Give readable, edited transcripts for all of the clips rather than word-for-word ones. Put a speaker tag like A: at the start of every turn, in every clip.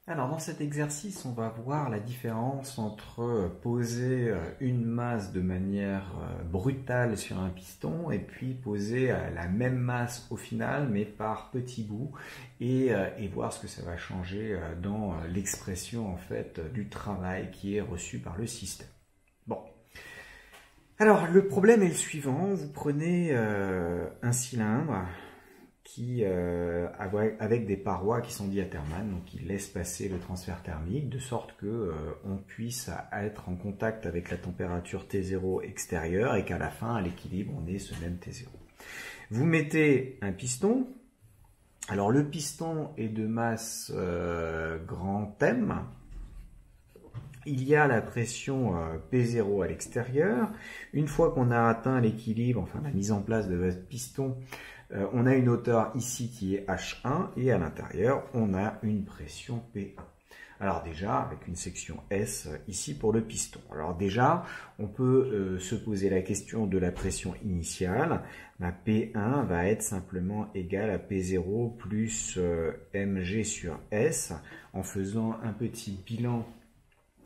A: Alors dans cet exercice, on va voir la différence entre poser une masse de manière brutale sur un piston et puis poser la même masse au final mais par petits bouts et voir ce que ça va changer dans l'expression en fait du travail qui est reçu par le système. Bon. Alors le problème est le suivant, vous prenez un cylindre qui, avec des parois qui sont diathermales, donc qui laissent passer le transfert thermique, de sorte que on puisse être en contact avec la température T0 extérieure et qu'à la fin, à l'équilibre, on ait ce même T0. Vous mettez un piston. Alors le piston est de masse grand M. Il y a la pression P0 à l'extérieur. Une fois qu'on a atteint l'équilibre, enfin la mise en place de votre piston, on a une hauteur ici qui est H1 et à l'intérieur, on a une pression P1. Alors déjà, avec une section S ici pour le piston. Alors déjà, on peut se poser la question de la pression initiale. P1 va être simplement égal à P0 plus mg sur S. En faisant un petit bilan,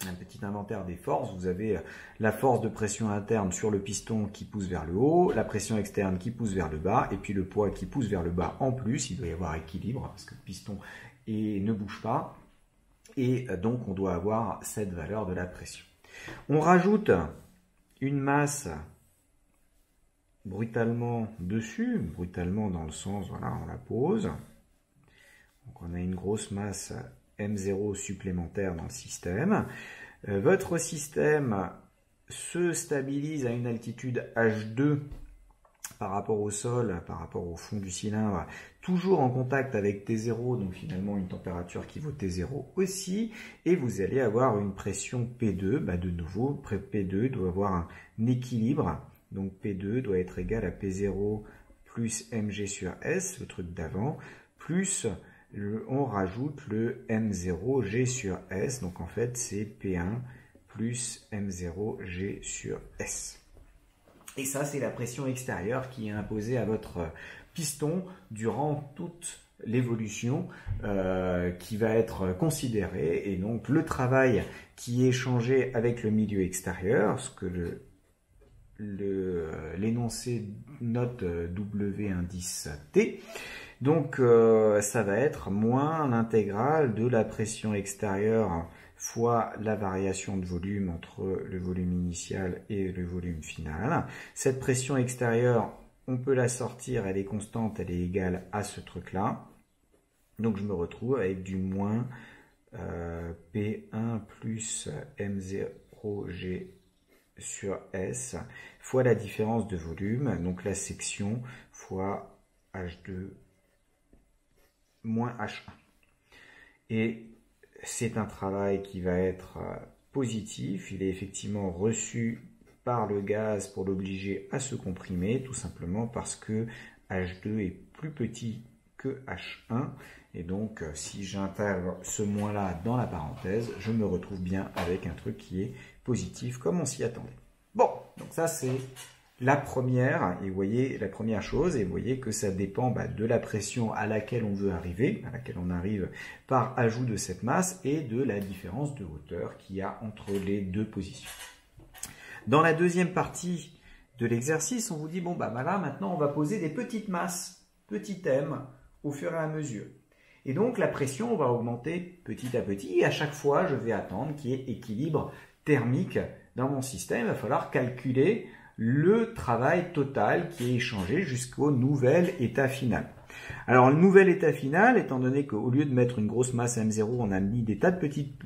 A: un petit inventaire des forces, vous avez la force de pression interne sur le piston qui pousse vers le haut, la pression externe qui pousse vers le bas, et puis le poids qui pousse vers le bas en plus. Il doit y avoir équilibre parce que le piston ne bouge pas, et donc on doit avoir cette valeur de la pression. On rajoute une masse brutalement dessus, brutalement dans le sens, voilà, on la pose. Donc on a une grosse masse M0 supplémentaire dans le système. Votre système se stabilise à une altitude H2 par rapport au sol, par rapport au fond du cylindre, toujours en contact avec T0, donc finalement une température qui vaut T0 aussi, et vous allez avoir une pression P2, de nouveau, P2 doit avoir un équilibre, donc P2 doit être égal à P0 plus mg sur S, le truc d'avant, plus on rajoute le M0G sur S, donc en fait c'est P1 plus M0G sur S. Et ça c'est la pression extérieure qui est imposée à votre piston durant toute l'évolution qui va être considérée, et donc le travail qui est changé avec le milieu extérieur, ce que l'énoncé note W indice T. Donc ça va être moins l'intégrale de la pression extérieure fois la variation de volume entre le volume initial et le volume final. Cette pression extérieure, on peut la sortir, elle est constante, elle est égale à ce truc-là. Donc je me retrouve avec du moins P1 plus M0G sur S fois la différence de volume, donc la section fois H2 moins H1. Et c'est un travail qui va être positif. Il est effectivement reçu par le gaz pour l'obliger à se comprimer, tout simplement parce que H2 est plus petit que H1. Et donc, si j'intègre ce moins-là dans la parenthèse, je me retrouve bien avec un truc qui est positif, comme on s'y attendait. Bon, donc ça c'est la première, et vous voyez la première chose, et vous voyez que ça dépend de la pression à laquelle on veut arriver, à laquelle on arrive par ajout de cette masse, et de la différence de hauteur qu'il y a entre les deux positions. Dans la deuxième partie de l'exercice, on vous dit, bon voilà, maintenant on va poser des petites masses, petit m, au fur et à mesure. Et donc la pression va augmenter petit à petit, et à chaque fois je vais attendre qu'il y ait équilibre thermique dans mon système. Il va falloir calculer le travail total qui est échangé jusqu'au nouvel état final. Alors le nouvel état final, étant donné qu'au lieu de mettre une grosse masse M0, on a mis des tas de petits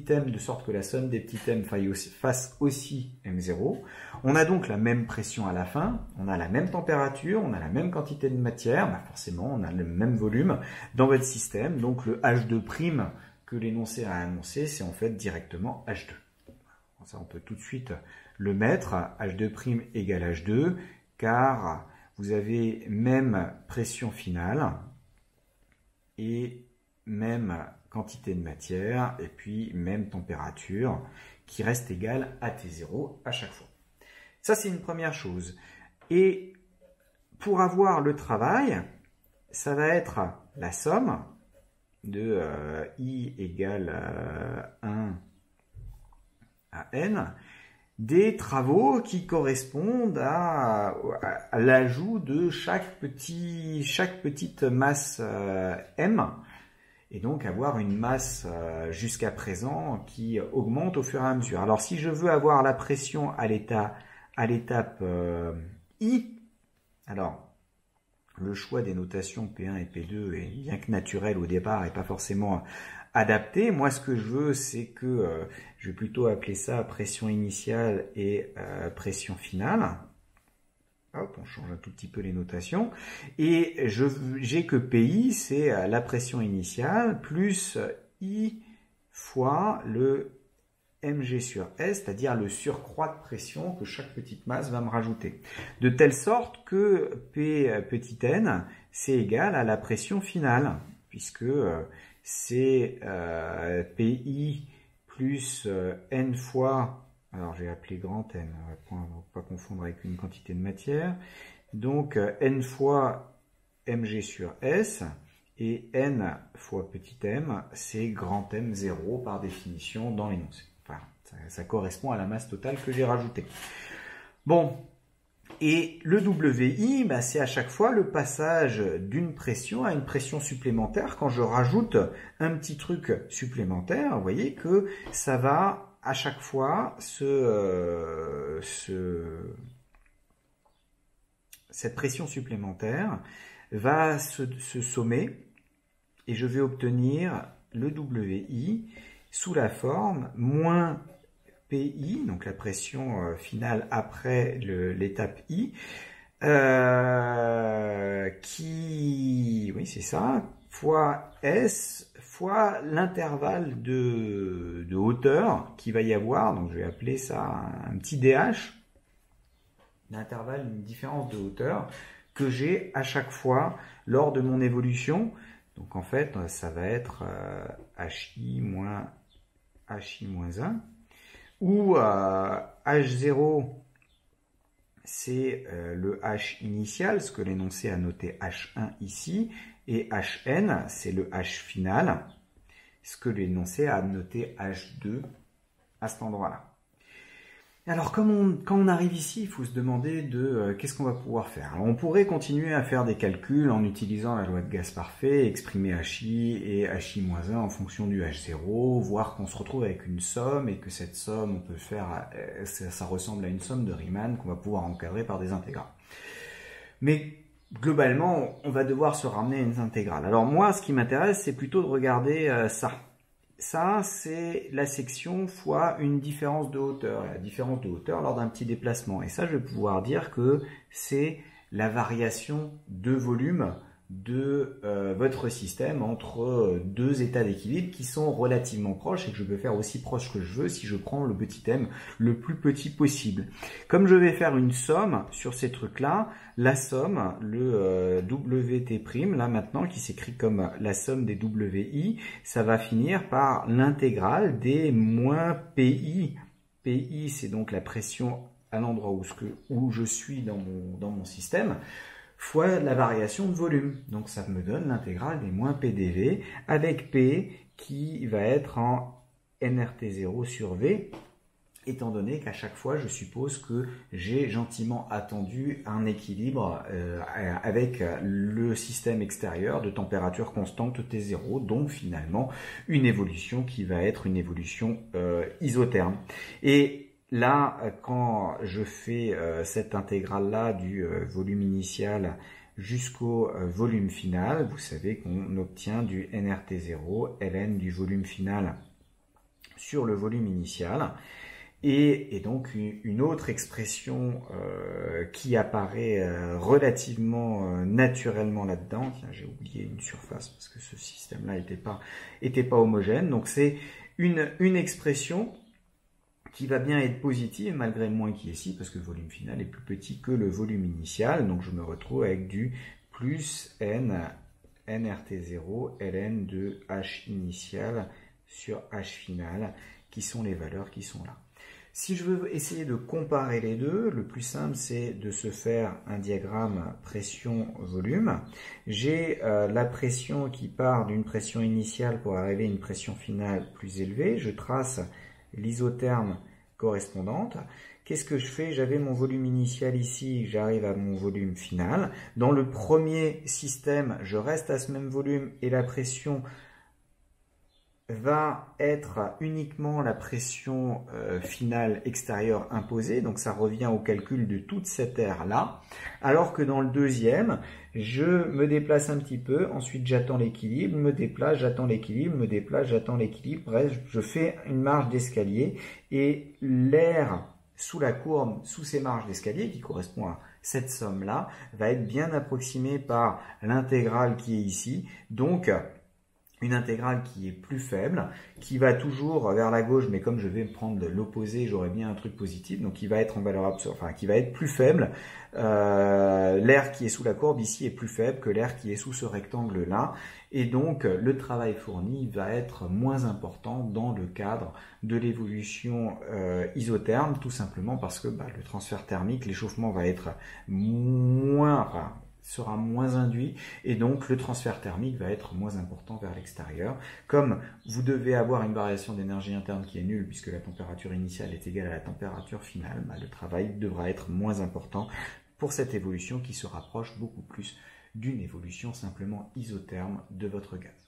A: m de sorte que la somme des petits m fasse aussi M0. On a donc la même pression à la fin, on a la même température, on a la même quantité de matière, forcément on a le même volume dans votre système. Donc le H2' que l'énoncé a annoncé, c'est en fait directement H2. Ça, on peut tout de suite le mettre, H2' égale H2, car vous avez même pression finale et même quantité de matière, et puis même température, qui reste égale à T0 à chaque fois. Ça, c'est une première chose. Et pour avoir le travail, ça va être la somme de I égale 1 à N, des travaux qui correspondent à l'ajout de chaque petite masse M, et donc avoir une masse jusqu'à présent qui augmente au fur et à mesure. Alors si je veux avoir la pression à l'étape I, alors le choix des notations P1 et P2 est bien que naturel au départ et pas forcément adapté. Moi ce que je veux c'est que je vais plutôt appeler ça pression initiale et pression finale. Hop, on change un tout petit peu les notations. Et j'ai que PI, c'est la pression initiale, plus I fois le mg sur S, c'est-à-dire le surcroît de pression que chaque petite masse va me rajouter. De telle sorte que P petit n, c'est égal à la pression finale, puisque c'est PI plus N fois... Alors, j'ai appelé grand N, on ne va pas confondre avec une quantité de matière. Donc, N fois mg sur S, et N fois petit m, c'est grand M0 par définition dans l'énoncé. Enfin, ça correspond à la masse totale que j'ai rajoutée. Bon, et le WI, bah, c'est à chaque fois le passage d'une pression à une pression supplémentaire. Quand je rajoute un petit truc supplémentaire, vous voyez que ça va... à chaque fois, cette pression supplémentaire va se sommer et je vais obtenir le WI sous la forme moins PI, donc la pression finale après l'étape I, oui c'est ça, fois S, fois l'intervalle de hauteur qu'il va y avoir, donc je vais appeler ça un petit DH, l'intervalle, une différence de hauteur que j'ai à chaque fois lors de mon évolution. Donc en fait, ça va être HI moins 1, où H0, c'est le H initial, ce que l'énoncé a noté H1 ici, et Hn, c'est le H final, ce que l'énoncé a noté H2 à cet endroit-là. Alors, quand on arrive ici, il faut se demander de qu'est-ce qu'on va pouvoir faire. Alors, on pourrait continuer à faire des calculs en utilisant la loi de gaz parfait, exprimer HI et HI-1 en fonction du H0, voir qu'on se retrouve avec une somme et que cette somme, on peut faire, ça ressemble à une somme de Riemann qu'on va pouvoir encadrer par des intégrales. Mais globalement, on va devoir se ramener à une intégrale. Alors moi, ce qui m'intéresse, c'est plutôt de regarder ça. Ça, c'est la section fois une différence de hauteur. La différence de hauteur lors d'un petit déplacement. Et ça, je vais pouvoir dire que c'est la variation de volume de votre système entre deux états d'équilibre qui sont relativement proches et que je peux faire aussi proche que je veux si je prends le petit m le plus petit possible. Comme je vais faire une somme sur ces trucs-là, la somme, le WT', là maintenant, qui s'écrit comme la somme des WI, ça va finir par l'intégrale des moins PI. PI, c'est donc la pression à l'endroit où je suis dans mon système, fois la variation de volume. Donc ça me donne l'intégrale des moins PDV avec P qui va être en nRT0 sur V, étant donné qu'à chaque fois je suppose que j'ai gentiment attendu un équilibre avec le système extérieur de température constante T0, donc finalement une évolution qui va être une évolution isotherme. Et là, quand je fais cette intégrale-là du volume initial jusqu'au volume final, vous savez qu'on obtient du nRT0, ln du volume final sur le volume initial. Et donc une autre expression qui apparaît relativement naturellement là-dedans. Tiens, j'ai oublié une surface parce que ce système-là était pas homogène. Donc c'est une expression qui va bien être positive malgré le moins qui est ici, parce que le volume final est plus petit que le volume initial. Donc je me retrouve avec du plus n nRT0 ln de H initial sur H final, qui sont les valeurs qui sont là. Si je veux essayer de comparer les deux, le plus simple c'est de se faire un diagramme pression-volume. J'ai la pression qui part d'une pression initiale pour arriver à une pression finale plus élevée. Je trace l'isotherme correspondante. Qu'est-ce que je fais? J'avais mon volume initial ici, j'arrive à mon volume final. Dans le premier système, je reste à ce même volume et la pression va être uniquement la pression finale extérieure imposée, donc ça revient au calcul de toute cette aire-là, alors que dans le deuxième, je me déplace un petit peu, ensuite j'attends l'équilibre, me déplace, j'attends l'équilibre, me déplace, j'attends l'équilibre, bref, je fais une marche d'escalier, et l'air sous la courbe, sous ces marges d'escalier, qui correspond à cette somme-là, va être bien approximée par l'intégrale qui est ici, donc une intégrale qui est plus faible, qui va toujours vers la gauche, mais comme je vais prendre l'opposé, j'aurai bien un truc positif, donc qui va être en valeur absolue, enfin qui va être plus faible. L'air qui est sous la courbe ici est plus faible que l'air qui est sous ce rectangle-là, et donc le travail fourni va être moins important dans le cadre de l'évolution isotherme, tout simplement parce que le transfert thermique, l'échauffement va être sera moins induit et donc le transfert thermique va être moins important vers l'extérieur. Comme vous devez avoir une variation d'énergie interne qui est nulle puisque la température initiale est égale à la température finale, le travail devra être moins important pour cette évolution qui se rapproche beaucoup plus d'une évolution simplement isotherme de votre gaz.